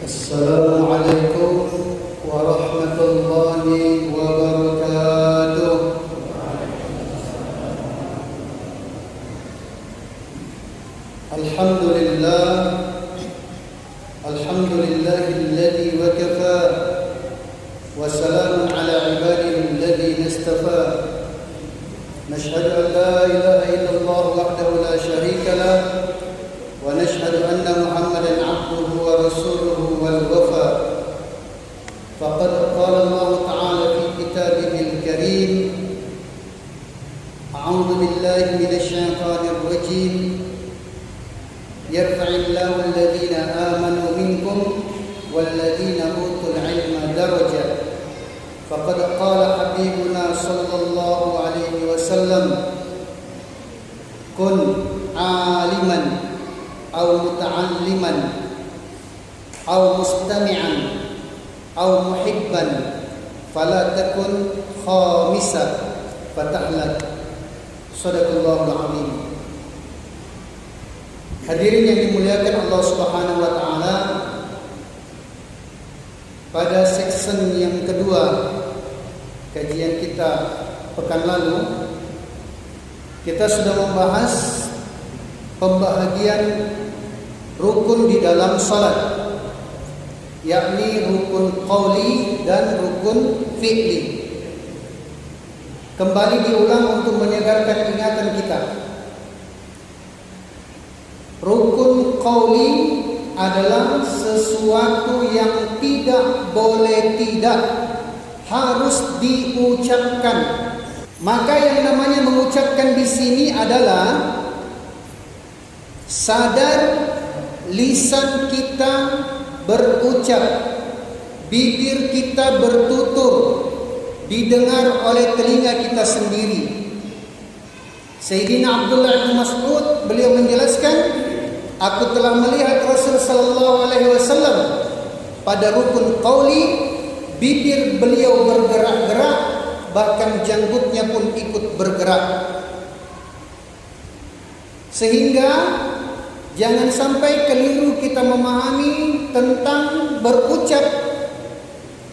Assalamualaikum warahmatullahi wabarakatuh. Alhamdulillah, alhamdulillahilladzi wa kafa, wa salamun ala ibadihi alladhina istafa. Nashhadu an la ilaha illallah wahdahu la syarika lah, wa nashhadu anna Muhammadan 'abduhu wa rasuluhu wal wafa. Faqad qala Allah ta'ala fi kitabihil karim, a'udzu billahi minasy syaithanir rajim. Yarfa'illahu alladhina amanu minkum walladhina utul 'ilma darajat. Faqad qala habibuna sallallahu alaihi wasallam, kun 'aliman aw muta'alliman aw mustami'an aw muhibban fala takun khamisa fatahlak. Shadaqallahul azim. Hadirin yang dimuliakan Allah Subhanahu wa taala, pada section yang kedua kajian kita pekan lalu, kita sudah membahas pembahagian rukun di dalam salat, yakni rukun qauli dan rukun fi'li. Kembali diulang untuk menyegarkan ingatan kita. Rukun qauli adalah sesuatu yang tidak boleh tidak, harus diucapkan. Maka yang namanya mengucapkan di sini adalah sadar lisan kita berucap, bibir kita bertutur, didengar oleh telinga kita sendiri. Sayyidina Abdullah bin Mas'ud, beliau menjelaskan, aku telah melihat Rasul sallallahu alaihi wasallam pada rukun qauli, bibir beliau bergerak-gerak, bahkan janggutnya pun ikut bergerak. Sehingga jangan sampai keliru kita memahami tentang berucap.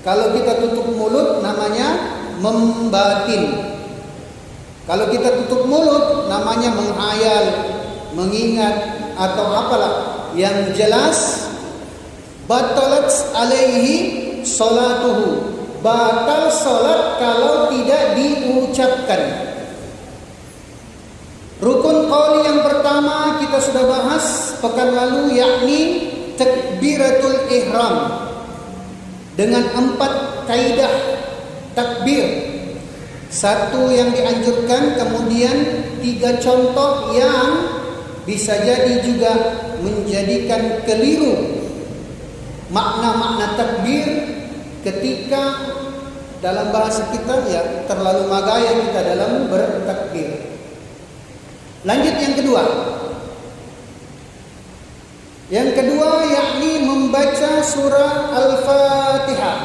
Kalau kita tutup mulut namanya membatin. Kalau kita tutup mulut namanya menghayal, mengingat atau apalah. Yang jelas batalat alaihi salatuhu, batal salat kalau tidak diucapkan. Rukun qauli yang pertama kita sudah bahas pekan lalu, yakni takbiratul ihram dengan 4 kaidah takbir. 1 yang dianjurkan, kemudian 3 contoh yang bisa jadi juga menjadikan keliru makna-makna takbir ketika dalam bahasa kita ya terlalu magaya kita dalam bertakbir. Lanjut yang kedua. Yang kedua yakni membaca surah Al-Fatihah.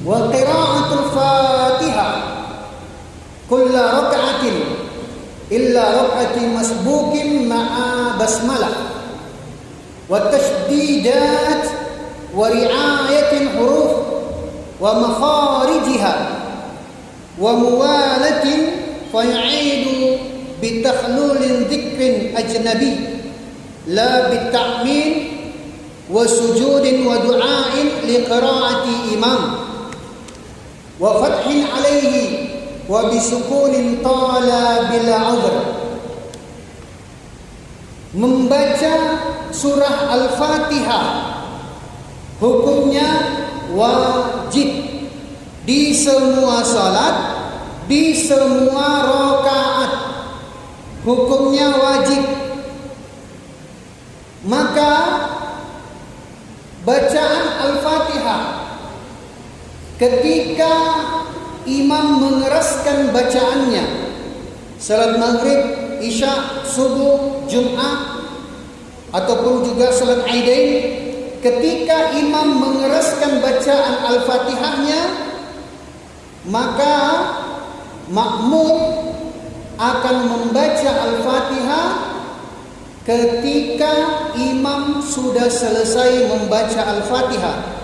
Wa qira'atul Fatihah kulla raka'atin illa raka'ati masbukin ma'a basmalah wa tashdidat wa ri'ayatin huruf wa makharijiha wa muwalatin fay'idu bitakhlulin dhikrin ajnabi la bita'min wa sujudin wa du'ain liqira'ati imam wa fathin alaihi wa bisukunin tala bila udhr. Membaca surah Al-Fatihah hukumnya wajib di semua salat, di semua rakaat, hukumnya wajib. Maka bacaan Al-Fatihah ketika imam mengeraskan bacaannya, salat maghrib, isya, subuh, Jumat, ataupun juga salat Aidain, ketika imam mengeraskan bacaan Al-Fatihahnya, maka makmum akan membaca Al-Fatihah ketika imam sudah selesai membaca Al-Fatihah,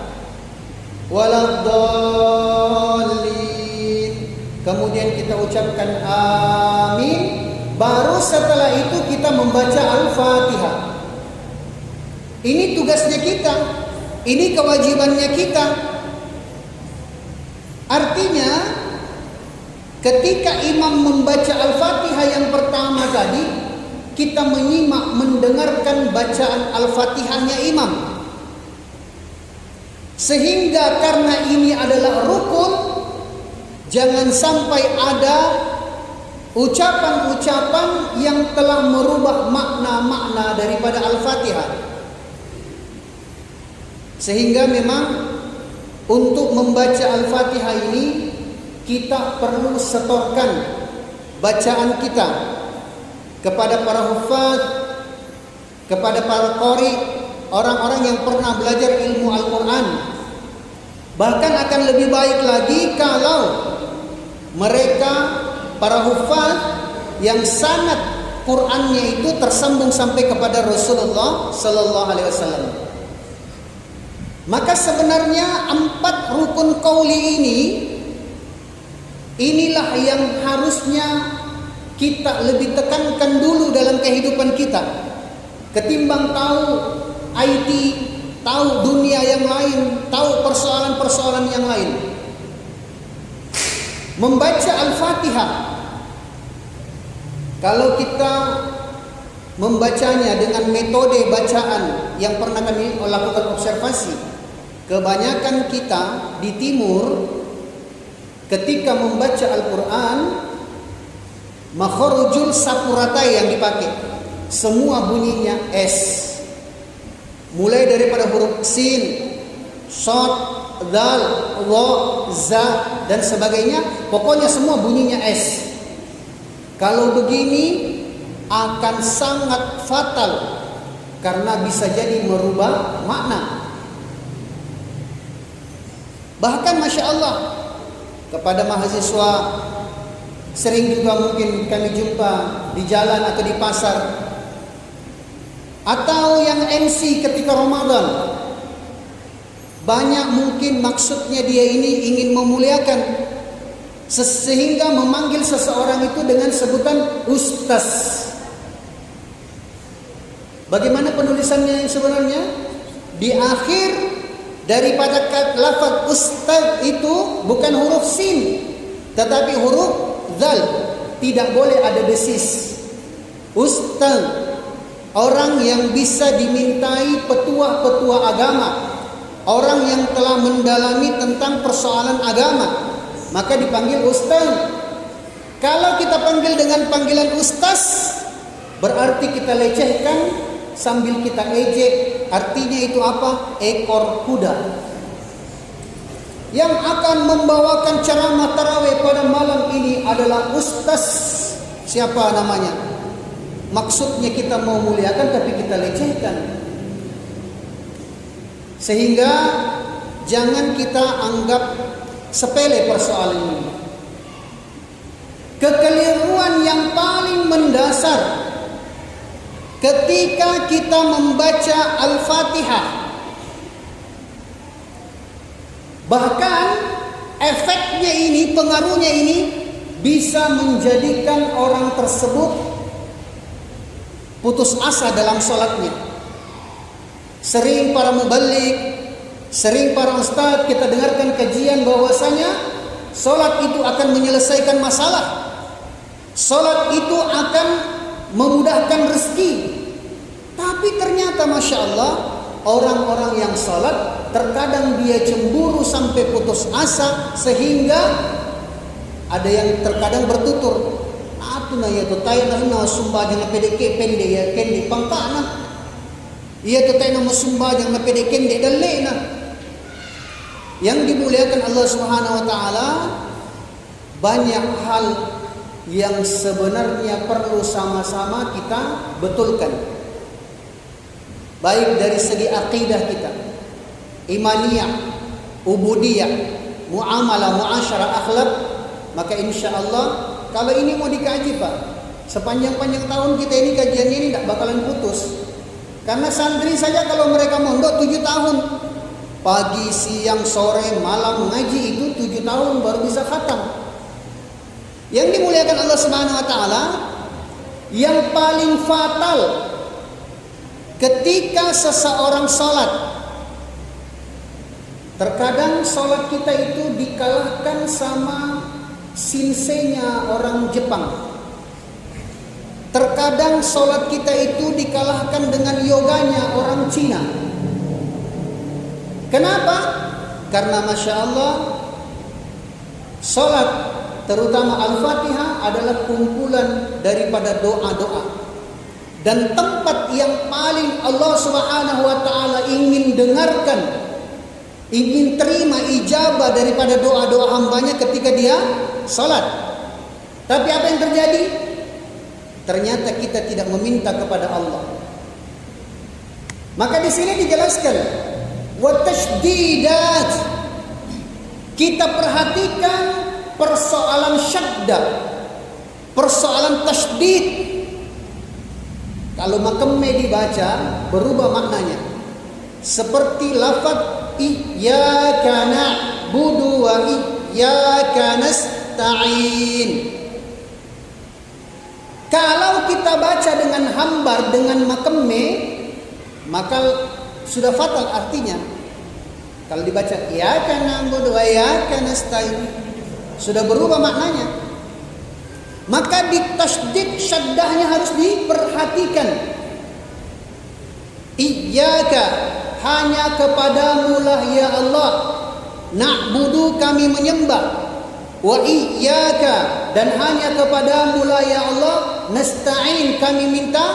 waladdallin, kemudian kita ucapkan amin, baru setelah itu kita membaca Al-Fatihah. Ini tugasnya kita, ini kewajibannya kita. Artinya ketika imam membaca Al-Fatihah yang pertama tadi, kita menyimak, mendengarkan bacaan Al-Fatihahnya imam. Sehingga karena ini adalah rukun, jangan sampai ada ucapan-ucapan yang telah merubah makna-makna daripada Al-Fatihah. Sehingga memang untuk membaca Al-Fatihah ini kita perlu setorkan bacaan kita kepada para hufaz, kepada para qari, orang-orang yang pernah belajar ilmu Al-Quran. Bahkan akan lebih baik lagi kalau mereka, para hufaz yang sanad Qur'annya itu tersambung sampai kepada Rasulullah Sallallahu Alaihi Wasallam. Maka sebenarnya 4 rukun qauli inilah yang harusnya kita lebih tekankan dulu dalam kehidupan kita, ketimbang tahu IT, tahu dunia yang lain, tahu persoalan-persoalan yang lain. Membaca Al-Fatihah, kalau kita membacanya dengan metode bacaan yang pernah kami lakukan observasi, kebanyakan kita di timur ketika membaca Al-Quran, makhrajul sapuratai yang dipakai semua bunyinya S. Mulai daripada huruf sin, shad, dal, wa, za dan sebagainya, pokoknya semua bunyinya S. Kalau begini akan sangat fatal karena bisa jadi merubah makna. Bahkan Masya Allah, kepada mahasiswa sering juga mungkin kami jumpa di jalan atau di pasar, atau yang MC ketika Ramadan, banyak mungkin maksudnya dia ini ingin memuliakan, sehingga memanggil seseorang itu dengan sebutan ustaz. Bagaimana penulisannya yang sebenarnya? Di akhir daripada lafaz ustaz itu bukan huruf sin, tetapi huruf zal. Tidak boleh ada desis. Ustaz, orang yang bisa dimintai petua-petua agama, orang yang telah mendalami tentang persoalan agama, maka dipanggil ustaz. Kalau kita panggil dengan panggilan ustaz, berarti kita lecehkan sambil kita ejek. Artinya itu apa? Ekor kuda. Yang akan membawakan ceramah tarawih pada malam ini adalah ustaz. Siapa namanya? Maksudnya kita mau muliakan tapi kita lecehkan. Sehingga jangan kita anggap sepele persoalan ini. Kekeliruan yang paling mendasar ketika kita membaca Al-Fatihah, bahkan efeknya ini, pengaruhnya ini bisa menjadikan orang tersebut putus asa dalam sholatnya. Sering para muballigh, sering para ustadz kita dengarkan kajian bahwasanya sholat itu akan menyelesaikan masalah, sholat itu akan memudahkan rezeki. Tapi ternyata Masya Allah, orang-orang yang sholat terkadang dia cemburu sampai putus asa, sehingga ada yang terkadang bertutur, atuna ya to tayo na sumbajang na pede pendek ya kendi pangkana. Iya to tayo na sumbajang na pede kendi dalle na. Yang dimuliakan Allah Subhanahu wa taala, banyak hal yang sebenarnya perlu sama-sama kita betulkan. Baik dari segi akidah kita, imaniyah, ubudiyah, muamalah, muasyarah, akhlak, maka insya Allah kalau ini mau dikaji Pak, sepanjang-panjang tahun kita ini kajiannya ini tidak bakalan putus. Karena santri saja kalau mereka mondok 7 tahun, pagi, siang, sore, malam ngaji itu 7 tahun baru bisa khatam. Yang dimuliakan Allah Subhanahu wa taala, yang paling fatal ketika seseorang sholat, terkadang sholat kita itu dikalahkan sama sinsenya orang Jepang. Terkadang sholat kita itu dikalahkan dengan yoganya orang Cina. Kenapa? Karena Masya Allah, sholat terutama Al-Fatihah adalah kumpulan daripada doa-doa. Dan tempat yang paling Allah Subhanahu wa taala ingin dengarkan, ingin terima ijabah daripada doa-doa hambanya ketika dia sholat. Tapi apa yang terjadi? Ternyata kita tidak meminta kepada Allah. Maka di sini dijelaskan wa tashdidat. Kita perhatikan persoalan syaddah, persoalan tasydid. Kalau makemme dibaca berubah maknanya. Seperti lafaz iyyaka na'budu wa iyyaka nasta'in. Kalau kita baca dengan hambar, dengan makemme, maka sudah fatal artinya. Kalau dibaca iyyaka na'budu wa iyyaka nasta'in, sudah berubah maknanya. Maka di tasydid syaddahnya harus diperhatikan. Iyyaka, hanya kepadamu lah ya Allah, na'budu, kami menyembah, wa iyyaka, dan hanya kepadamu lah ya Allah, nasta'in, kami minta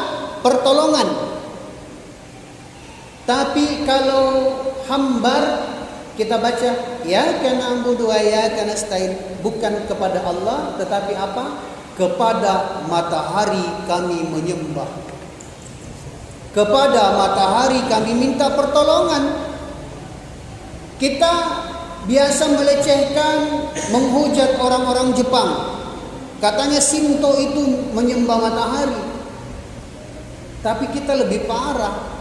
pertolongan. Tapi kalau hambar kita baca iyyaka na'budu wa iyyaka nasta'in, bukan kepada Allah tetapi apa? Kepada matahari kami menyembah. Kepada matahari kami minta pertolongan. Kita biasa melecehkan, menghujat orang-orang Jepang. Katanya Shinto itu menyembah matahari. Tapi kita lebih parah.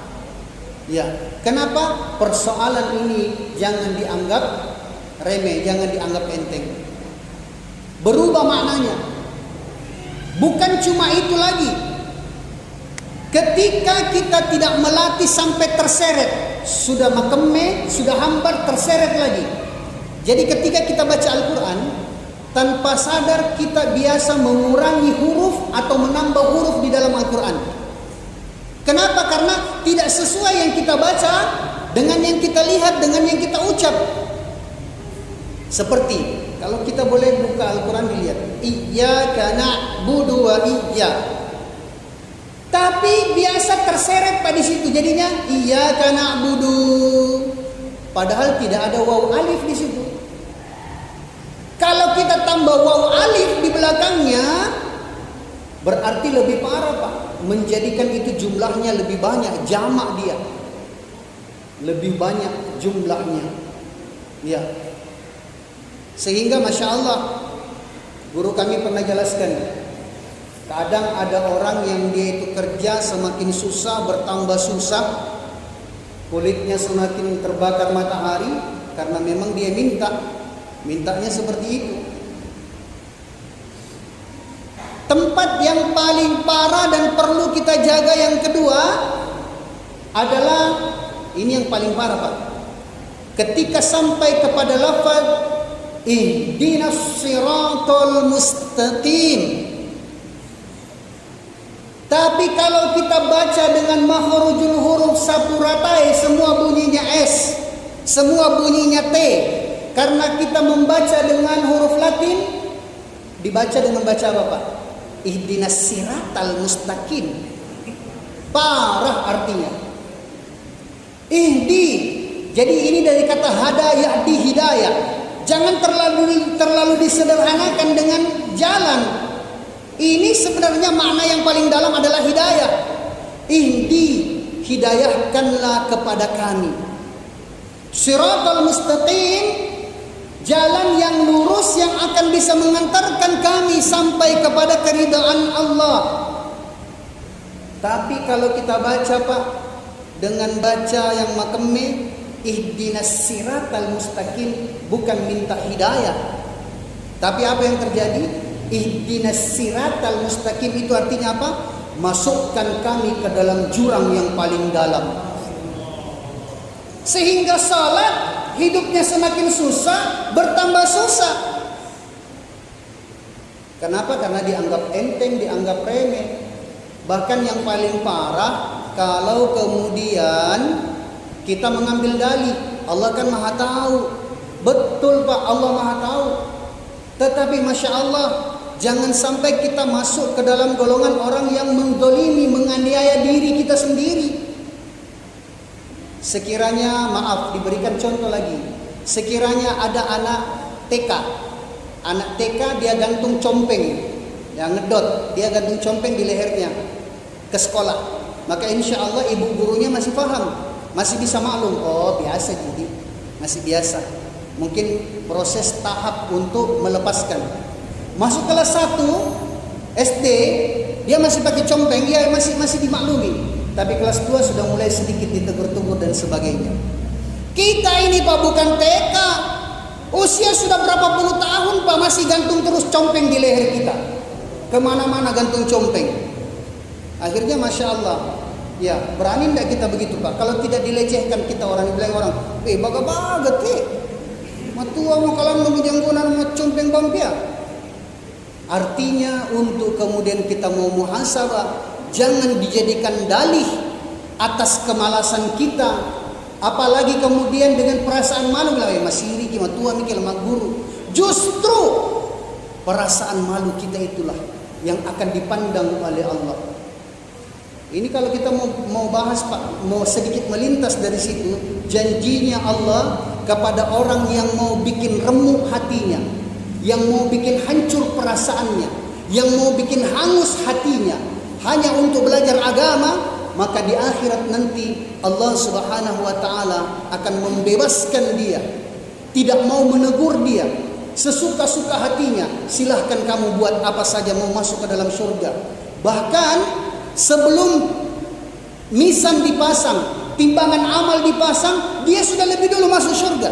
Ya, kenapa? Persoalan ini jangan dianggap remeh, jangan dianggap enteng. Berubah maknanya. Bukan cuma itu lagi. Ketika kita tidak melatih sampai terseret, sudah makemme, sudah hambar, terseret lagi. Jadi ketika kita baca Al-Quran, tanpa sadar kita biasa mengurangi huruf atau menambah huruf di dalam Al-Quran. Kenapa? Karena tidak sesuai yang kita baca dengan yang kita lihat, dengan yang kita ucap. Seperti kalau kita boleh buka Al-Quran dilihat, iyyaka na'budu wa iyyaka. Tapi biasa terseret pada situ, jadinya iyyaka na'budu. Padahal tidak ada waw alif di situ. Kalau kita tambah waw alif di belakangnya, berarti lebih parah Pak. Menjadikan itu jumlahnya lebih banyak, jamak dia. Lebih banyak jumlahnya. Ya. Sehingga Masya Allah, guru kami pernah jelaskan, kadang ada orang yang dia itu kerja semakin susah, bertambah susah, kulitnya semakin terbakar matahari, karena memang dia mintanya seperti itu. Tempat yang paling parah dan perlu kita jaga yang kedua adalah, ini yang paling parah Pak, ketika sampai kepada lafaz ihdinas siratal mustaqim. Tapi kalau kita baca dengan makhrajul huruf sapuratai, semua bunyinya S, semua bunyinya T. Karena kita membaca dengan huruf Latin, dibaca dengan baca apa Pak? Ihdinas siratal mustaqim. Parah artinya. Ihdi. Jadi ini dari kata hada yahdi, hidayah. Jangan terlalu disederhanakan dengan jalan. Ini sebenarnya makna yang paling dalam adalah hidayah. Ihdi, hidayahkanlah kepada kami. Siratal mustaqim, jalan yang lurus yang akan bisa mengantarkan kami sampai kepada keridaan Allah. Tapi kalau kita baca Pak, dengan baca yang makemeh, ihdinas siratal mustaqim, bukan minta hidayah. Tapi apa yang terjadi? Ihdinas siratal mustaqim itu artinya apa? Masukkan kami ke dalam jurang yang paling dalam. Sehingga salat hidupnya semakin susah, bertambah susah. Kenapa? Karena dianggap enteng, dianggap remeh. Bahkan yang paling parah, kalau kemudian kita mengambil dalih, Allah kan maha tahu. Betul Pak, Allah maha tahu. Tetapi Masya Allah, jangan sampai kita masuk ke dalam golongan orang yang mendolimi, menganiaya diri kita sendiri. Sekiranya, maaf, diberikan contoh lagi. Sekiranya ada anak TK. Anak TK dia gantung compeng, yang ngedot, dia gantung compeng di lehernya ke sekolah. Maka insya Allah ibu gurunya masih paham, masih bisa maklum. Oh biasa jadi, masih biasa. Mungkin proses tahap untuk melepaskan. Masuk kelas 1 SD, dia masih pakai compeng, ya masih dimaklumi. Tapi kelas 2 sudah mulai sedikit ditegur-tegur dan sebagainya. Kita ini Pak bukan TK. Usia sudah berapa puluh tahun Pak masih gantung terus compeng di leher kita. Kemana-mana gantung compeng. Akhirnya Masya Allah. Ya berani tidak kita begitu Pak? Kalau tidak dilecehkan kita orang bilang orang, baga-baga teh. Matua mau kalam nunggu janggunan mau compeng bampia. Artinya untuk kemudian kita mau muhasabah, jangan dijadikan dalih atas kemalasan kita. Apalagi kemudian dengan perasaan malu lah, masih riki matua mikir mak guru. Justru perasaan malu kita itulah yang akan dipandang oleh Allah. Ini kalau kita mau bahas Pak, mau sedikit melintas dari situ, janjinya Allah kepada orang yang mau bikin remuk hatinya, yang mau bikin hancur perasaannya, yang mau bikin hangus hatinya hanya untuk belajar agama, maka di akhirat nanti Allah Subhanahu wa taala akan membebaskan dia. Tidak mau menegur dia, sesuka-suka hatinya, silahkan kamu buat apa saja, mau masuk ke dalam surga. Bahkan sebelum mizan dipasang, timbangan amal dipasang, dia sudah lebih dulu masuk surga.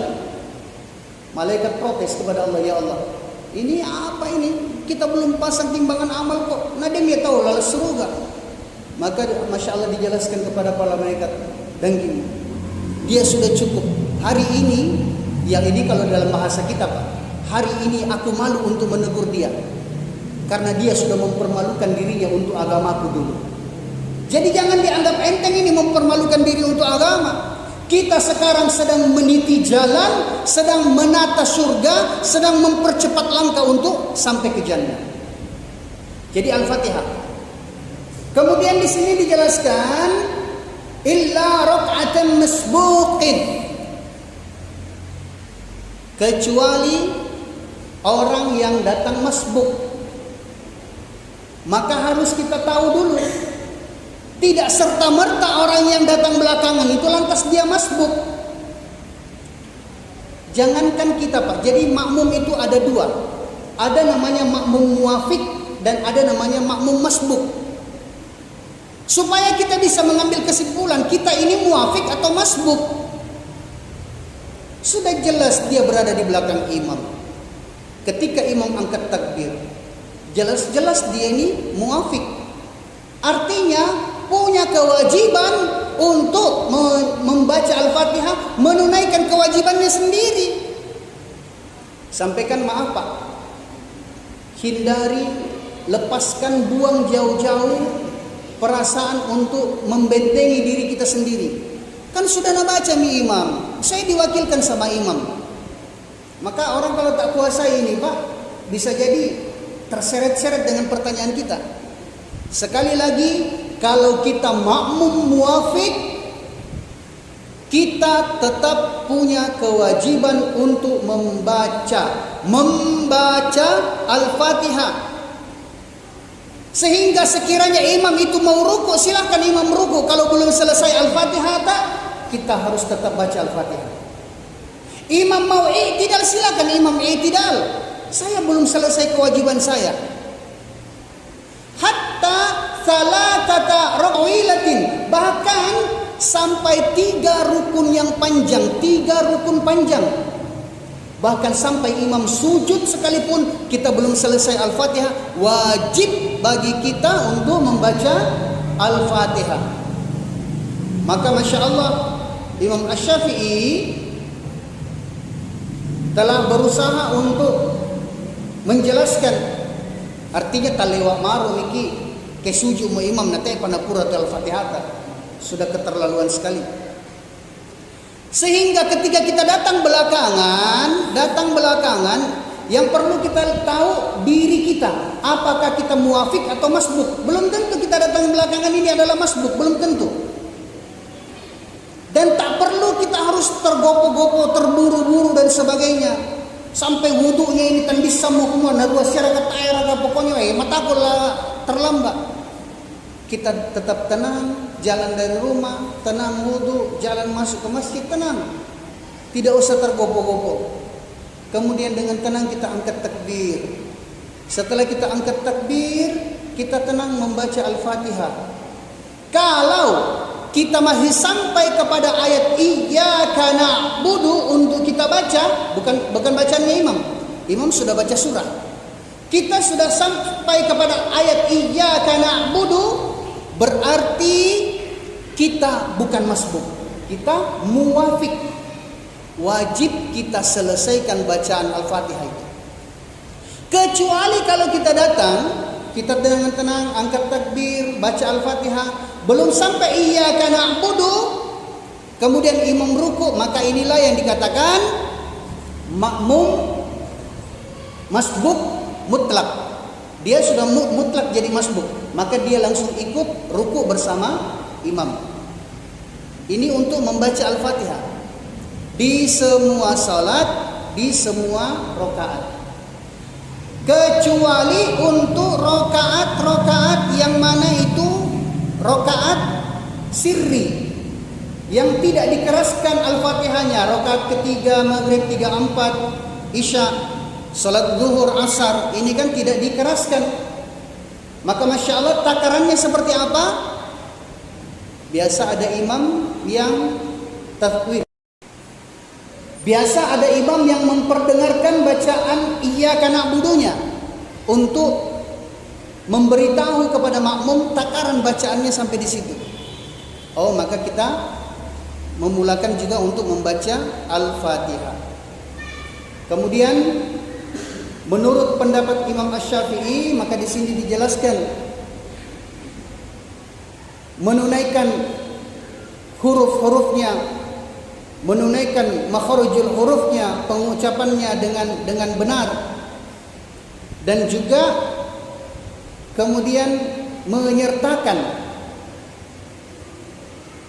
Malaikat protes kepada Allah, ya Allah, ini apa ini? Kita belum pasang timbangan amal kok. Nah dia tahu lalu surga. Maka Masya Allah dijelaskan kepada para malaikat, dan gini, dia sudah cukup. Hari ini, yang ini kalau dalam bahasa kita Pak, hari ini aku malu untuk menegur dia, karena dia sudah mempermalukan dirinya untuk agamaku dulu. Jadi jangan dianggap enteng ini mempermalukan diri untuk agama. Kita sekarang sedang meniti jalan, sedang menata surga, sedang mempercepat langkah untuk sampai ke jannah. Jadi Al-Fatihah. Kemudian di sini dijelaskan illa rak'atan masbuqin, kecuali orang yang datang masbuk. Maka harus kita tahu dulu, tidak serta-merta orang yang datang belakangan itu lantas dia masbuk. Jangankan kita Pak, jadi makmum itu ada dua. Ada namanya makmum muwafiq dan ada namanya makmum masbuk. Supaya kita bisa mengambil kesimpulan kita ini muwafiq atau masbuk. Sudah jelas dia berada di belakang imam. Ketika imam angkat takbir, jelas-jelas dia ini muwafiq. Artinya punya kewajiban untuk membaca Al-Fatihah, menunaikan kewajibannya sendiri. Sampaikan maaf Pak, hindari, lepaskan, buang jauh-jauh perasaan untuk membentengi diri kita sendiri. Kan sudah baca mi imam, saya diwakilkan sama imam. Maka orang kalau tak kuasai ini Pak, bisa jadi terseret-seret dengan pertanyaan kita. Sekali lagi, kalau kita makmum muwafiq, kita tetap punya kewajiban untuk membaca Al-Fatihah. Sehingga sekiranya imam itu mau ruku, silahkan imam ruku. Kalau belum selesai Al-Fatihah, kita harus tetap baca Al-Fatihah. Imam mau i'tidal, silahkan imam i'tidal. Saya belum selesai kewajiban saya. Hatta salatata rak'ilatin, bahkan sampai 3 rukun yang panjang, 3 rukun panjang. Bahkan sampai imam sujud sekalipun kita belum selesai Al-Fatihah, wajib bagi kita untuk membaca Al-Fatihah. Maka Masya Allah, Imam Asy-Syafi'i telah berusaha untuk menjelaskan, artinya talewa maru niki kesuju mu imam nate panapura Al-Fatihah, sudah keterlaluan sekali. Sehingga ketika kita datang belakangan, yang perlu kita tahu diri kita, apakah kita muafik atau masbuk. Belum tentu kita datang belakangan ini adalah masbuk, belum tentu. Dan tak perlu kita harus tergopo-gopo, terburu-buru dan sebagainya. Sampai wudunya ini tandis sama semua, narua syarakat air pokoknya matakulah terlambat. Kita tetap tenang, jalan dari rumah, tenang wudu, jalan masuk ke masjid, tenang. Tidak usah tergopo-gopo. Kemudian dengan tenang kita angkat takbir. Setelah kita angkat takbir, kita tenang membaca Al-Fatihah. Kalau kita masih sampai kepada ayat Iyyaka na'budu untuk kita baca, bukan bacaannya imam. Imam sudah baca surah. Kita sudah sampai kepada ayat Iyyaka na'budu, berarti kita bukan masbuk, kita muwafik. Wajib kita selesaikan bacaan Al-Fatihah itu. Kecuali kalau kita datang, kita dengan tenang angkat takbir, baca Al-Fatihah, belum sampai Iyyaka na'budu, kemudian imam ruku, maka inilah yang dikatakan makmum masbuk mutlak. Dia sudah mutlak jadi masbuk, maka dia langsung ikut ruku bersama imam. Ini untuk membaca Al-Fatihah di semua salat, di semua rakaat. Kecuali untuk rakaat yang mana itu rakaat sirri, yang tidak dikeraskan Al-Fatihahnya, rakaat ketiga, maghrib 3/4, isya, salat zuhur, asar, ini kan tidak dikeraskan. Maka Masya Allah, takarannya seperti apa? Biasa ada imam yang tafwid. Biasa ada imam yang memperdengarkan bacaan Iyyaka na'budunya untuk memberitahu kepada makmum takaran bacaannya sampai di situ. Oh, maka kita memulakan juga untuk membaca Al-Fatihah. Kemudian menurut pendapat Imam Asy-Syafi'i, maka di sini dijelaskan menunaikan huruf-hurufnya, menunaikan makharijul hurufnya, pengucapannya dengan benar, dan juga kemudian menyertakan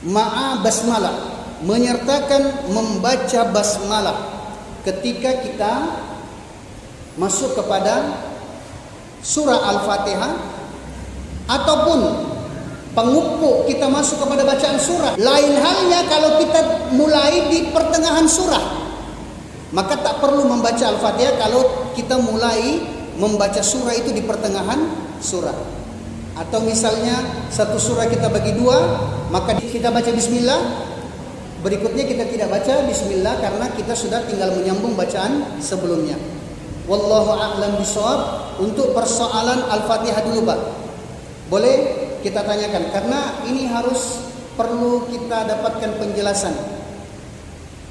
ma'a basmalah, menyertakan membaca basmalah ketika kita masuk kepada surah Al-Fatihah, ataupun pengukuh kita masuk kepada bacaan surah. Lain halnya kalau kita mulai di pertengahan surah, maka tak perlu membaca Al-Fatihah kalau kita mulai membaca surah itu di pertengahan surah. Atau misalnya satu surah kita bagi 2, maka kita baca bismillah, berikutnya kita tidak baca bismillah karena kita sudah tinggal menyambung bacaan sebelumnya. Wallahu a'lam bishawab. Untuk persoalan Al-Fatihah dulu Pak, boleh kita tanyakan, karena ini harus perlu kita dapatkan penjelasan.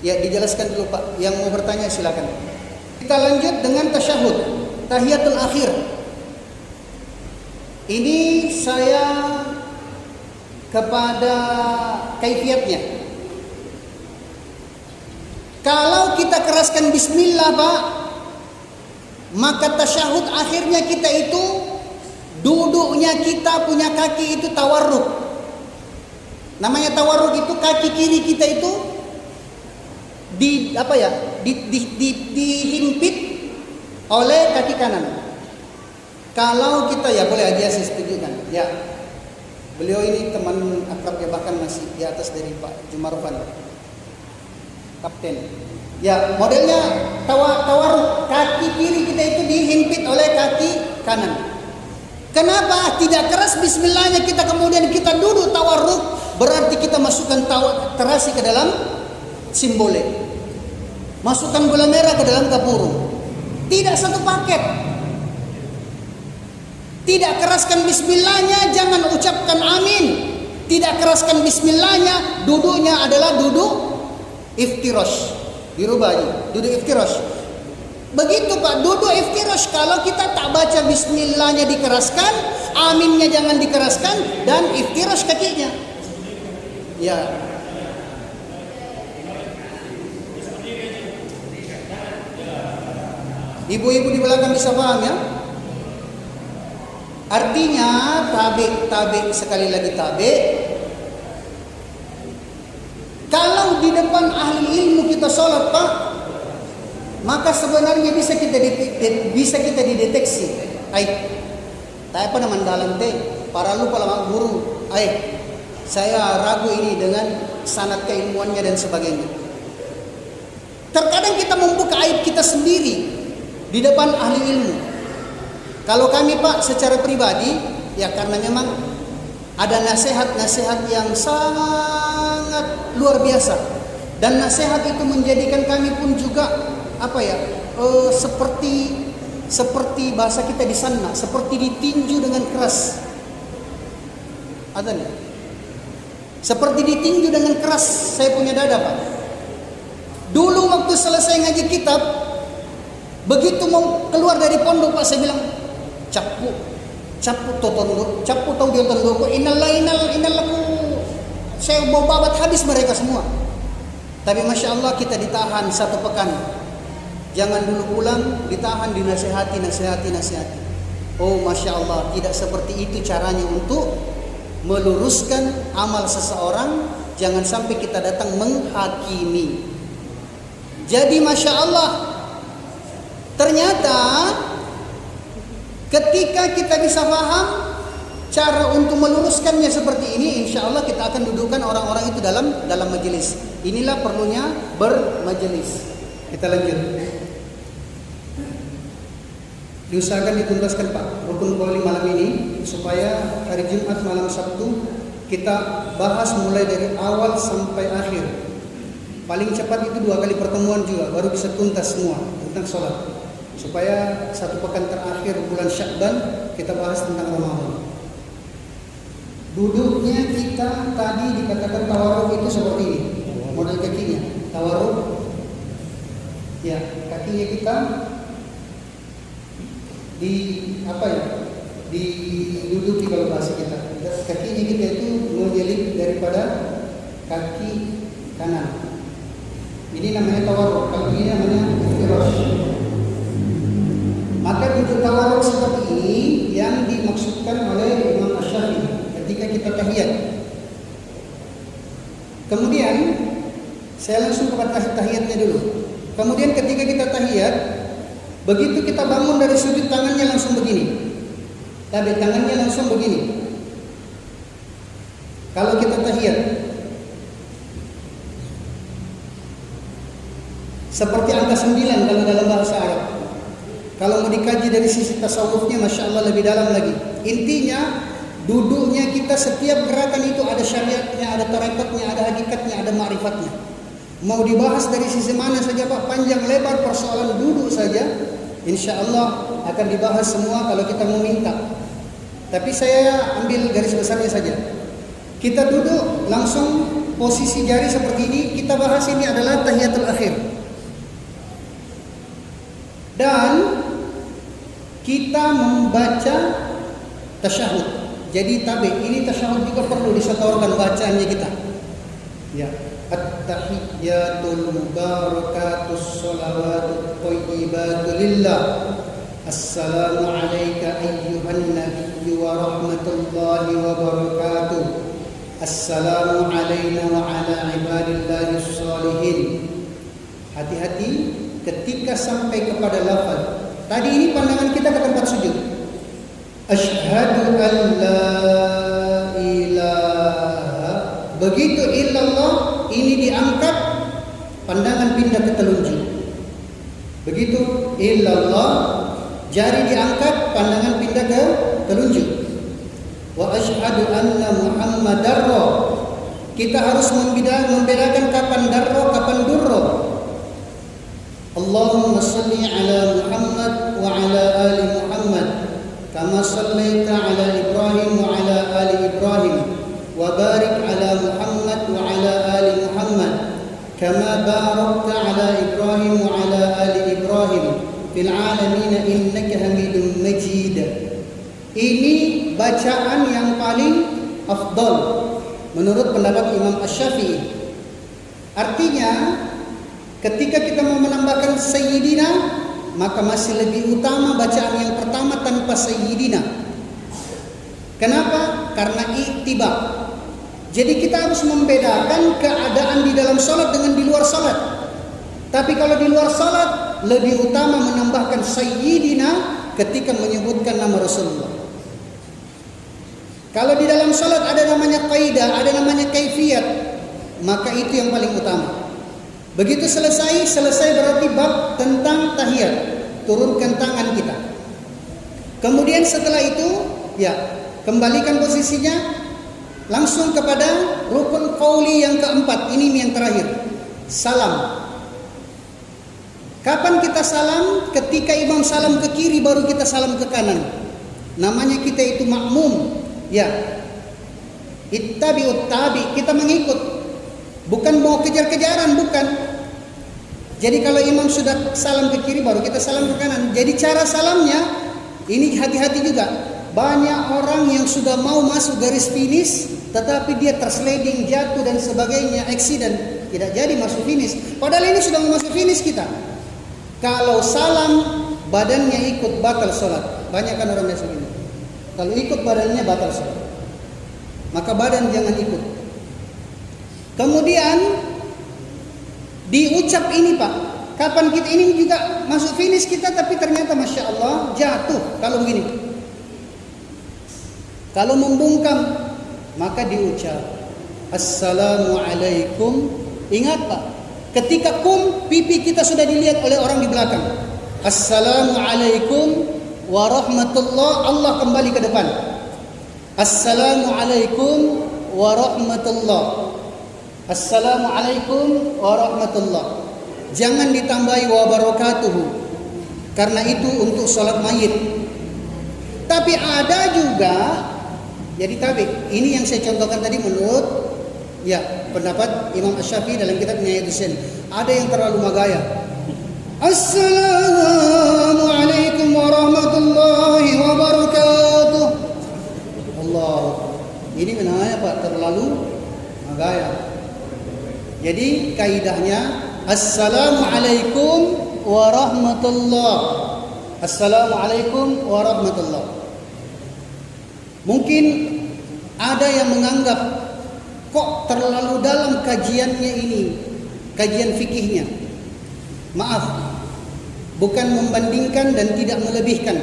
Ya, dijelaskan dulu Pak. Yang mau bertanya silakan. Kita lanjut dengan tasyahud, tahiyatul akhir. Ini saya kepada kaifiatnya. Kalau kita keraskan bismillah Pak, maka tasyahud akhirnya kita itu duduknya kita punya kaki itu tawarruk. Namanya tawarruk itu kaki kiri kita itu dihimpit oleh kaki kanan. Kalau kita, ya boleh aja saya setujukan. Ya, beliau ini teman akrab ya, bahkan masih di atas dari Pak Jumarfan, kapten. Ya, modelnya tawarruk, kaki kiri kita itu dihimpit oleh kaki kanan. Kenapa tidak keras bismillahnya kita kemudian kita duduk tawarruk berarti kita masukkan terasi ke dalam simbole. Masukkan gula merah ke dalam kapurung. Tidak satu paket. Tidak keraskan bismillahnya, jangan ucapkan amin. Tidak keraskan bismillahnya, duduknya adalah duduk iftirash. Dirubah aja, duduk iftirash. Begitu Pak, duduk iftirash. Kalau kita tak baca bismillahnya dikeraskan, aminnya jangan dikeraskan, dan iftirash kakinya. Ya. Ibu-ibu di belakang bisa paham ya? Artinya tabe sekali lagi tabe. Kalau di depan ahli ilmu kita sholat Pak, maka sebenarnya bisa kita dideteksi. Tak apa nama dalam teh, para lupa lama guru. Saya ragu ini dengan sanad keilmuannya dan sebagainya. Terkadang kita membuka aib kita sendiri di depan ahli ilmu. Kalau kami Pak secara pribadi, ya karena memang ada nasihat-nasihat yang sangat luar biasa, dan nasihat itu menjadikan kami pun juga seperti bahasa kita di sana, seperti ditinju dengan keras. Ada nih? Seperti ditinju dengan keras saya punya dada Pak. Dulu waktu selesai ngaji kitab, begitu mau keluar dari pondok Pak, saya bilang capu totondo, capu tahu dia tondo ko inal aku, saya mau babat habis mereka semua. Tapi masya Allah kita ditahan 1 pekan. Jangan dulu pulang, ditahan, dinasihati. Oh masya Allah, tidak seperti itu caranya untuk meluruskan amal seseorang. Jangan sampai kita datang menghakimi. Jadi masya Allah, ternyata ketika kita bisa paham cara untuk meluruskannya seperti ini, insya Allah kita akan dudukkan orang-orang itu dalam majelis. Inilah perlunya bermajelis. Kita lanjut. Diusahakan dituntaskan Pak rukun qauli malam ini, supaya hari Jumat malam Sabtu kita bahas mulai dari awal sampai akhir. Paling cepat itu 2 kali pertemuan juga, baru bisa tuntas semua tentang sholat. Supaya 1 pekan terakhir bulan Syakban kita bahas tentang Ramadan. Duduknya kita tadi dikatakan tawarruk itu seperti ini. Model kakinya tawarruk. Ya, kakinya kita diduduki kalau bahasa kita. Kakinya kita itu menyelip daripada kaki kanan. Ini namanya tawarruk. Kalau ini namanya iftirash. Maka duduk tawarruk seperti ini yang dimaksudkan oleh Imam Asy-Syafi'i ketika kita tahiyat. Kemudian saya langsung kepada tahiyatnya dulu. Kemudian ketika kita tahiyat, begitu kita bangun dari sujud, tangannya langsung begini. Tapi tangannya langsung begini. Kalau kita tahiyat, seperti angka 9 kalau dalam bahasa Arab. Kalau mau dikaji dari sisi tasawufnya, masya Allah lebih dalam lagi. Intinya duduknya kita, setiap gerakan itu ada syariatnya, ada tarekatnya, ada hakikatnya, ada ma'rifatnya. Mau dibahas dari sisi mana saja Pak, panjang lebar persoalan duduk saja, insya Allah akan dibahas semua kalau kita mau minta. Tapi saya ambil garis besarnya saja. Kita duduk langsung posisi jari seperti ini. Kita bahas ini adalah tahiyatul akhir. Dan kita membaca tasyahud. Jadi tabe, ini tasyahud juga perlu disetorkan bacaannya kita. Ya, at-tahiyyatul mubarakatus sholawatut thayyibatu lillah. Assalamu alayka ayyuhan nabiyyu wa rahmatullahi wa barakatuh. Assalamu alayna wa ala ibadillahis sholihin. Hati-hati ketika sampai kepada lafaz. Tadi ini pandangan kita ke tempat sujud. Asyhadu an la ilaha. Begitu illallah ini diangkat, pandangan pindah ke telunjuk. Begitu illallah, jari diangkat, pandangan pindah ke telunjuk. Wa asyhadu anna Muhammadar kita harus membedakan kapan darro, kapan durro. Allahumma salli ala Muhammad wa ala ali Muhammad kama sallaita ala Ibrahim wa ala ali Ibrahim wa barik ala Muhammad wa ala ali Muhammad kama barakta ala Ibrahim wa ala ali Ibrahim fil alamin innaka Hamidum Majid. Ini bacaan yang paling afdal menurut pendapat Imam Asy-Syafi'i. Artinya ketika kita mau menambahkan Sayyidina, maka masih lebih utama bacaan yang pertama tanpa Sayyidina. Kenapa? Karena ittiba. Jadi kita harus membedakan keadaan di dalam salat dengan di luar salat. Tapi kalau di luar salat lebih utama menambahkan Sayyidina ketika menyebutkan nama Rasulullah. Kalau di dalam salat ada namanya kaidah, ada namanya kaifiyat, maka itu yang paling utama. Begitu selesai berarti bab tentang tahiyat, turunkan tangan kita. Kemudian setelah itu, ya, kembalikan posisinya langsung kepada rukun qauli yang keempat. Ini yang terakhir, salam. Kapan kita salam? Ketika imam salam ke kiri baru kita salam ke kanan. Namanya kita itu makmum. Ya, ittabi'ut tabi, kita mengikut, bukan mau kejar-kejaran, bukan. Jadi kalau imam sudah salam ke kiri baru kita salam ke kanan. Jadi cara salamnya ini hati-hati juga. Banyak orang yang sudah mau masuk garis finish tetapi dia tersliding, jatuh dan sebagainya, accident, tidak jadi masuk finish. Padahal ini sudah mau masuk finish kita. Kalau salam badannya ikut batal sholat. Banyak kan orang biasa gini. Kalau ikut badannya batal sholat, maka badan jangan ikut. Kemudian diucap ini Pak, kapan kita ini juga masuk finish kita tapi ternyata Masya Allah jatuh. Kalau begini, kalau membungkam maka diucap Assalamualaikum. Ingat Pak, ketika pipi kita sudah dilihat oleh orang di belakang, Assalamualaikum warahmatullah, Allah kembali ke depan. Assalamualaikum warahmatullah. Assalamualaikum warahmatullah. Jangan ditambahi wabarakatuhu, karena itu untuk sholat mayit. Tapi ada juga, jadi ini yang saya contohkan tadi menurut pendapat Imam Asy-Syafi'i dalam kitab Nihayatus Sin. Ada yang terlalu magaya. Assalamualaikum warahmatullahi wabarakatuh. Allah, ini menanya Pak terlalu magaya. Jadi kaidahnya Assalamualaikum warahmatullah. Assalamualaikum warahmatullah. Mungkin ada yang menganggap kok terlalu dalam kajiannya ini, kajian fikihnya. Maaf, bukan membandingkan dan tidak melebihkan.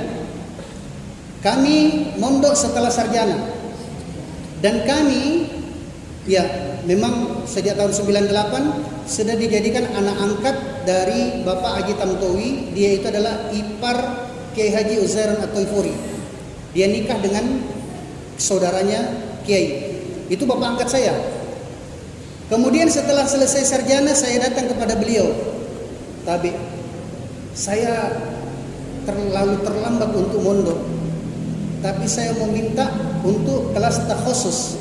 Kami mondok setelah sarjana, dan kami memang sejak tahun 98 sudah dijadikan anak angkat dari Bapak Haji Tamtowi. Dia itu adalah ipar Kiai Haji Uzairan At-Toifuri. Dia nikah dengan saudaranya Kiai. Itu bapak angkat saya. Kemudian setelah selesai sarjana saya datang kepada beliau. Saya terlalu terlambat untuk mondok, tapi saya meminta untuk kelas takhusus,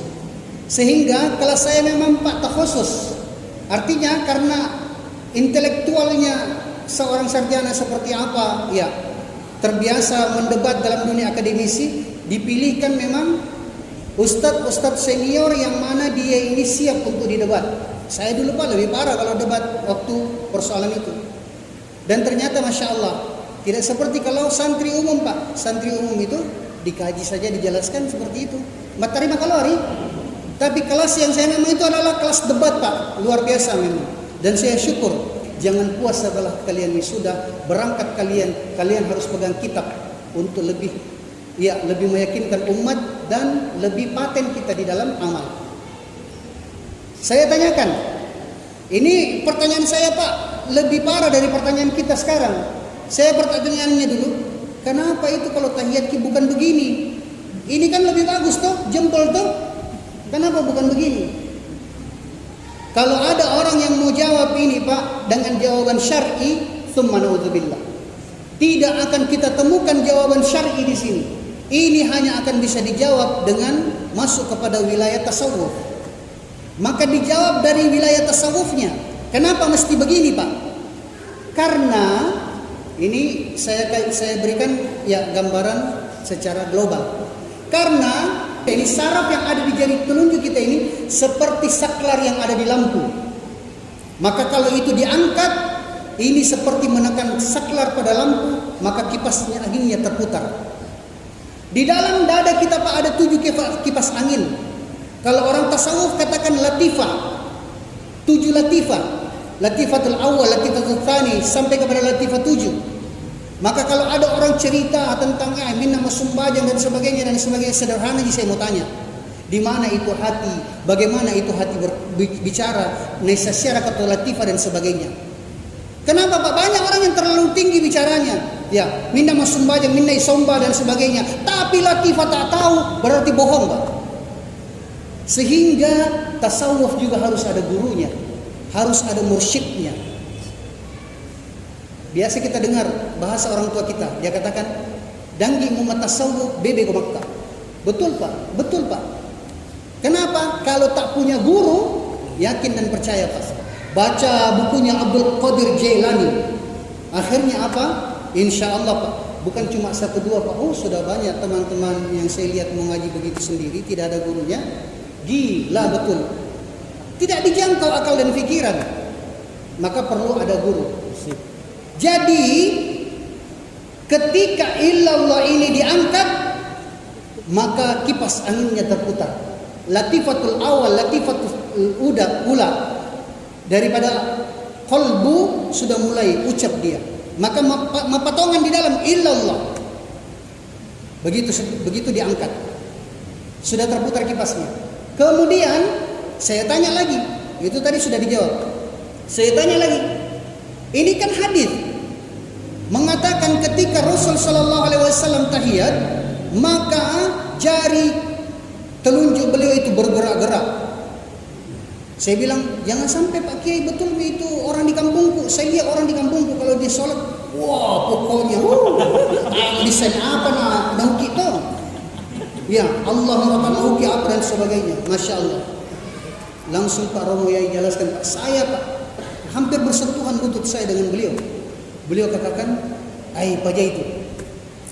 sehingga kelas saya memang Pak takhusus. Artinya karena intelektualnya seorang sarjana seperti apa, terbiasa mendebat dalam dunia akademisi, dipilihkan memang ustadz senior yang mana dia ini siap untuk didebat. Saya dulu Pak lebih parah kalau debat waktu persoalan itu. Dan ternyata Masya Allah, tidak seperti kalau santri umum Pak. Santri umum itu dikaji saja, dijelaskan seperti itu, terima kalori. Tapi kelas yang saya memang itu adalah kelas debat Pak, luar biasa memang. Dan saya syukur, jangan puas setelah kalian wisuda, berangkat kalian harus pegang kitab untuk lebih meyakinkan umat dan lebih paten kita di dalam amal. Saya tanyakan, ini pertanyaan saya Pak lebih parah dari pertanyaan kita sekarang. Saya pertanyaannya dulu, kenapa itu kalau tahiyat bukan begini? Ini kan lebih bagus toh, jempol toh. Kenapa bukan begini? Kalau ada orang yang mau jawab ini Pak dengan jawaban syar'i, tsumma naudzubillah. Tidak akan kita temukan jawaban syar'i di sini. Ini hanya akan bisa dijawab dengan masuk kepada wilayah tasawuf. Maka dijawab dari wilayah tasawufnya. Kenapa mesti begini Pak? Karena ini saya berikan ya gambaran secara global. Karena ini saraf yang ada di jari telunjuk kita ini seperti saklar yang ada di lampu. Maka kalau itu diangkat, ini seperti menekan saklar pada lampu, maka kipasnya anginnya terputar. Di dalam dada kita Pak ada 7 kipas angin. Kalau orang tasawuf katakan latifah, 7 latifah. Latifatul awal, latifatul tsani sampai kepada latifah 7. Maka kalau ada orang cerita tentang minna masumbajang dan sebagainya sederhana saya mau tanya. Di mana itu hati? Bagaimana itu hati berbicara? Naisa syarakat latifah dan sebagainya. Kenapa Pak? Banyak orang yang terlalu tinggi bicaranya. Ya, minna masumbajang, minna isomba dan sebagainya. Tapi latifah tak tahu, berarti bohong Pak. Sehingga tasawuf juga harus ada gurunya. Harus ada mursyidnya. Biasa kita dengar bahasa orang tua kita, dia katakan, "Danggi mumat tasawuf bebe ke Makkah." Betul Pak, betul Pak. Kenapa? Kalau tak punya guru, yakin dan percaya Pak. Baca bukunya Abdul Qadir Jailani. Akhirnya apa? Insya Allah Pak. Bukan cuma 1-2 Pak. Oh sudah banyak teman-teman yang saya lihat mengaji begitu sendiri, tidak ada gurunya. Gila betul. Tidak dijangkau akal dan pikiran. Maka perlu ada guru. Jadi ketika illallah ini diangkat, maka kipas anginnya terputar. Latifatul awal, latifatul ula daripada qalbu sudah mulai ucap dia. Maka mapatongan di dalam illallah. Begitu diangkat, sudah terputar kipasnya. Kemudian saya tanya lagi, itu tadi sudah dijawab. Saya tanya lagi. Ini kan hadis mengatakan ketika Rasul sallallahu alaihi wasallam tahiyat, maka jari telunjuk beliau itu bergerak-gerak. Saya bilang, jangan sampai Pak Kiai betul itu orang di kampungku. Saya lihat orang di kampungku kalau dia sholat, wah pokoknya, desain apa nauki itu. Ya Allah nauki apa dan sebagainya. Masya Allah. Langsung Pak Romo Yai jelaskan, Pak saya Pak hampir bersentuhan lutut saya dengan beliau. Beliau katakan, Paja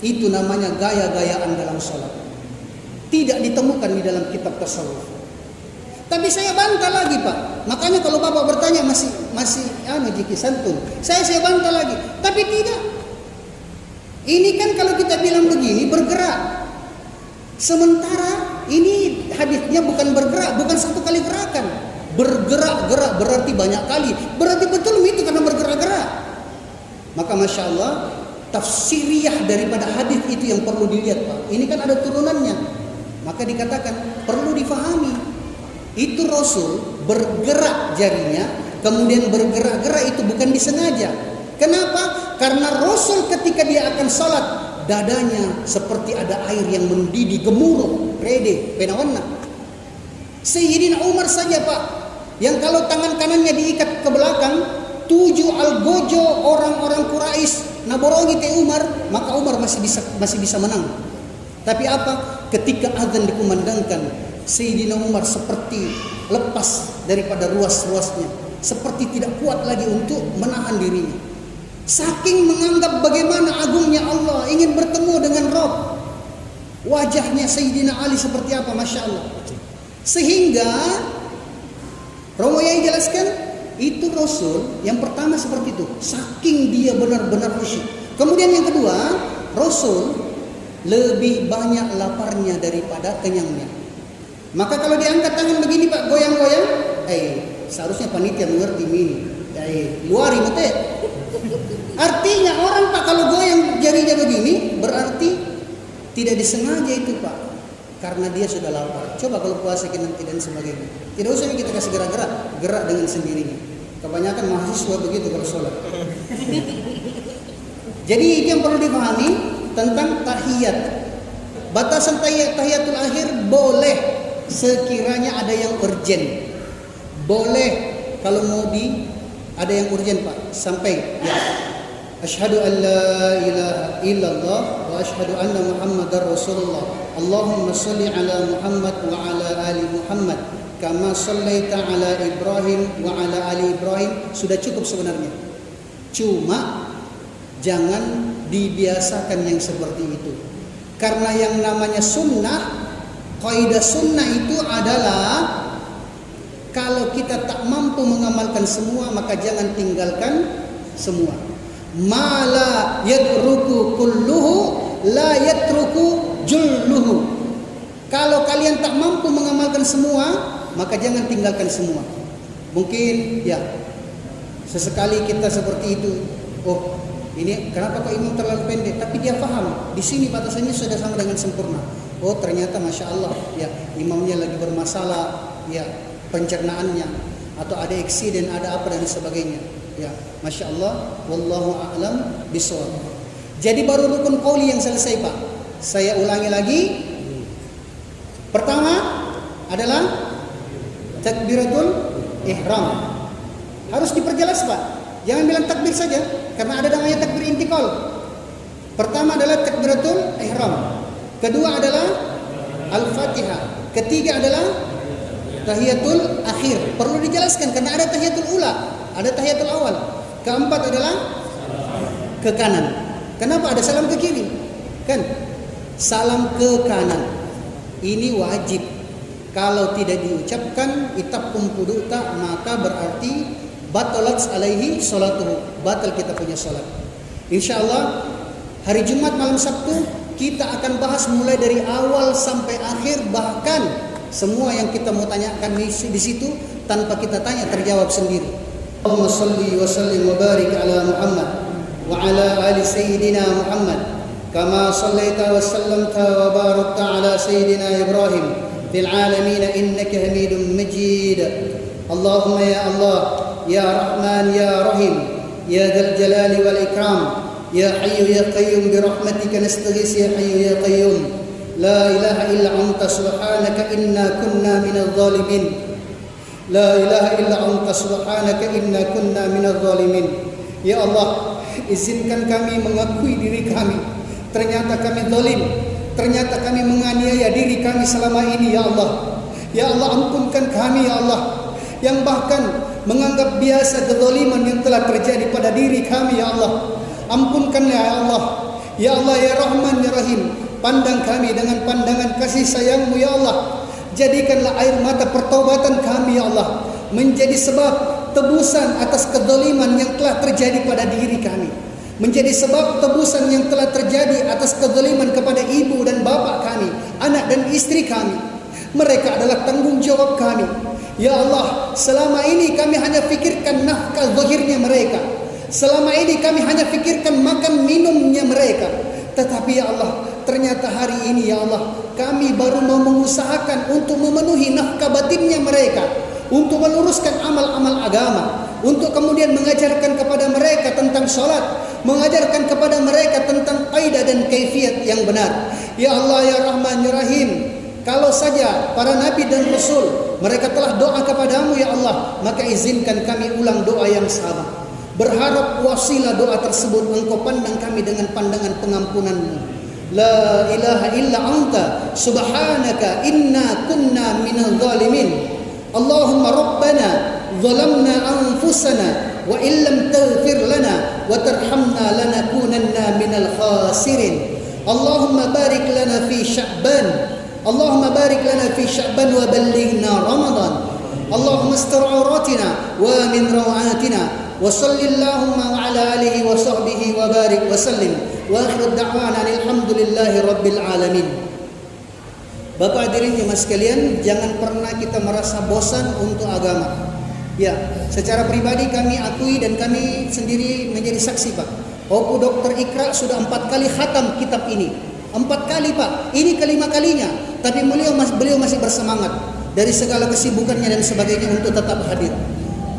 itu namanya gaya-gayaan dalam sholat. Tidak ditemukan di dalam kitab tasawuf. Tapi saya bantah lagi Pak. Makanya kalau Bapak bertanya masih jiki santun. Saya bantah lagi. Tapi tidak. Ini kan kalau kita bilang begini bergerak. Sementara ini hadisnya bukan bergerak, bukan satu kali gerakan. Bergerak-gerak berarti banyak kali. Berarti betul itu karena bergerak-gerak. Maka Masya Allah, tafsiriyah daripada hadis itu yang perlu dilihat Pak. Ini kan ada turunannya. Maka dikatakan perlu difahami. Itu Rasul bergerak jarinya, kemudian bergerak-gerak itu bukan disengaja. Kenapa? Karena Rasul ketika dia akan salat, dadanya seperti ada air yang mendidih, gemuruh, rede, penawana. Sayyidina Umar saja Pak, yang kalau tangan kanannya diikat ke belakang, 7 algojo orang-orang Quraisy naborongi ke Umar, maka Umar masih bisa menang. Tapi apa? Ketika azan dikumandangkan, Sayyidina Umar seperti lepas daripada ruas-ruasnya, seperti tidak kuat lagi untuk menahan dirinya. Saking menganggap bagaimana agungnya Allah, ingin bertemu dengan Rabb. Wajahnya Sayyidina Ali seperti apa, Masya Allah. Sehingga Romo Yai jelaskan, itu Rasul yang pertama seperti itu, saking dia benar-benar khusyuk. Kemudian yang kedua, Rasul lebih banyak laparnya daripada kenyangnya. Maka kalau diangkat tangan begini Pak, goyang-goyang, seharusnya panitia mengerti ini. Luari mate. Artinya orang Pak kalau goyang jarinya begini, berarti tidak disengaja itu Pak. Karena dia sudah lapar. Coba kalau puasa nanti dan sebagainya. Tidak usah kita kasih gerak-gerak, gerak dengan sendirinya. Kebanyakan mahasiswa begitu kalau sholat. Jadi itu yang perlu dipahami tentang tahiyat. Batasan tahiyatul akhir boleh sekiranya ada yang urgent. Boleh kalau mau ada yang urgent Pak, sampai ya. Asyhadu an la ilaha illallah wa asyhadu anna Muhammadar Rasulullah. Allahumma shalli ala Muhammad wa ala ali Muhammad kama shallaita ala Ibrahim wa ala ali Ibrahim. Sudah cukup sebenarnya. Cuma jangan dibiasakan yang seperti itu. Karena yang namanya sunnah, kaidah sunnah itu adalah kalau kita tak mampu mengamalkan semua, maka jangan tinggalkan semua. Ma la yatruku kulluhu la yatruku julluhu. Kalau kalian tak mampu mengamalkan semua, maka jangan tinggalkan semua. Mungkin ya sesekali kita seperti itu. Oh, ini kenapa kok imam terlalu pendek? Tapi dia paham di sini batasannya sudah sama dengan sempurna. Oh, ternyata masya Allah ya, imamnya lagi bermasalah ya, pencernaannya, atau ada eksiden, ada apa dan sebagainya. Ya, masya Allah, wallahu a'lam bishawab. Jadi baru rukun qauli yang selesai Pak. Saya ulangi lagi. Pertama adalah takbiratul ihram. Harus diperjelas Pak. Jangan bilang takbir saja, karena ada namanya takbir intikal. Pertama adalah takbiratul ihram. Kedua adalah al-Fatihah. Ketiga adalah tahiyatul akhir. Perlu dijelaskan karena ada tahiyatul ula, ada tahiyatul awal. Keempat adalah ke kanan. Kenapa ada salam ke kiri? Kan? Salam ke kanan. Ini wajib. Kalau tidak diucapkan itaqum quduta, maka berarti batalat alaihi salatuhu. Batal kita punya salat. Insyaallah hari Jumat malam Sabtu kita akan bahas mulai dari awal sampai akhir, bahkan semua yang kita mau tanyakan di situ tanpa kita tanya terjawab sendiri. Allahumma salli wa sallim wa barik ala Muhammad wa ala ali sayyidina Muhammad kama sallaita wa sallamta wa barakta ala sayyidina Ibrahim fil alamin innaka Hamidum Majid. Allahumma ya Allah ya Rahman ya Rahim ya Dzal Jalali wal Ikram ya Hayyu ya Qayyum bi rahmatika nastaghis ya Hayyu ya Qayyum. La ilaha illa anta subhanaka inna kunna minadh dhalimin. La ilaha illa anta subhanaka inna kunna minadh dhalimin. Ya Allah, izinkan kami mengakui diri kami. Ternyata kami zalim. Ternyata kami menganiaya diri kami selama ini ya Allah. Ya Allah, ampunkan kami ya Allah, yang bahkan menganggap biasa kezaliman yang telah terjadi pada diri kami ya Allah. Ampunkanlah ya Allah. Ya Allah ya Rahman ya Rahim, pandang kami dengan pandangan kasih sayang-Mu ya Allah. Jadikanlah air mata pertaubatan kami ya Allah menjadi sebab tebusan atas kezaliman yang telah terjadi pada diri kami, menjadi sebab tebusan yang telah terjadi atas kezaliman kepada ibu dan bapak kami, anak dan istri kami. Mereka adalah tanggung jawab kami. Ya Allah, selama ini kami hanya fikirkan nafkah zahirnya mereka. Selama ini kami hanya fikirkan makan minumnya mereka. Tetapi ya Allah, ternyata hari ini ya Allah, kami baru mau mengusahakan untuk memenuhi nafkah batinnya mereka, untuk meluruskan amal-amal agama, untuk kemudian mengajarkan kepada mereka tentang salat, mengajarkan kepada mereka tentang kaidah dan kaifiat yang benar. Ya Allah ya Rahman ya Rahim, kalau saja para nabi dan rasul mereka telah doa kepadamu ya Allah, maka izinkan kami ulang doa yang sama. Berharap wasilah doa tersebut Engkau pandang kami dengan pandangan pengampunan-Mu. La ilaha illa anta subhanaka inna kunna minadh dhalimin. Allahumma rabbana zalamna anfusana wa illam taghfir lana wa tarhamna lanakunanna minal khasirin. Allahumma barik lana fi Sya'ban. Allahumma barik lana fi Sya'ban wa ballighna Ramadan. Allahumma astur auratina wa min rawatina. Wa sallallahu ala alihi wa sahbihi wa barik wa sallim. Wa akhiru da'wana alhamdulillahi rabbil alamin. Bapak hadirin jemaah sekalian, jangan pernah kita merasa bosan untuk agama. Ya, secara pribadi kami akui dan kami sendiri menjadi saksi Pak. Opu Dr. Ikra sudah 4 kali khatam kitab ini. 4 kali Pak, ini kelima kalinya. Tapi beliau masih bersemangat dari segala kesibukannya dan sebagainya untuk tetap hadir.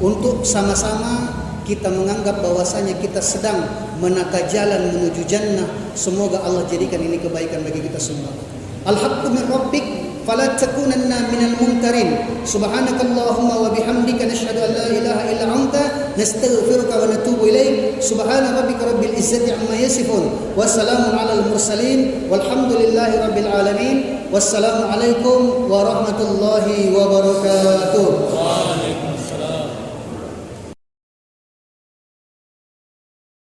Untuk sama-sama kita menganggap bahwasanya kita sedang menata jalan menuju jannah. Semoga Allah jadikan ini kebaikan bagi kita semua. Al-haqqu min rabbik فلا تكونن من الممترين سبحانك اللهم وبحمدك نشهد أن لا إله إلا أنت نستغفرك ونتوب إليك سبحان ربك رب العزة عما يصفون والسلام على المرسلين والحمد لله رب العالمين والسلام عليكم ورحمة الله وبركاته.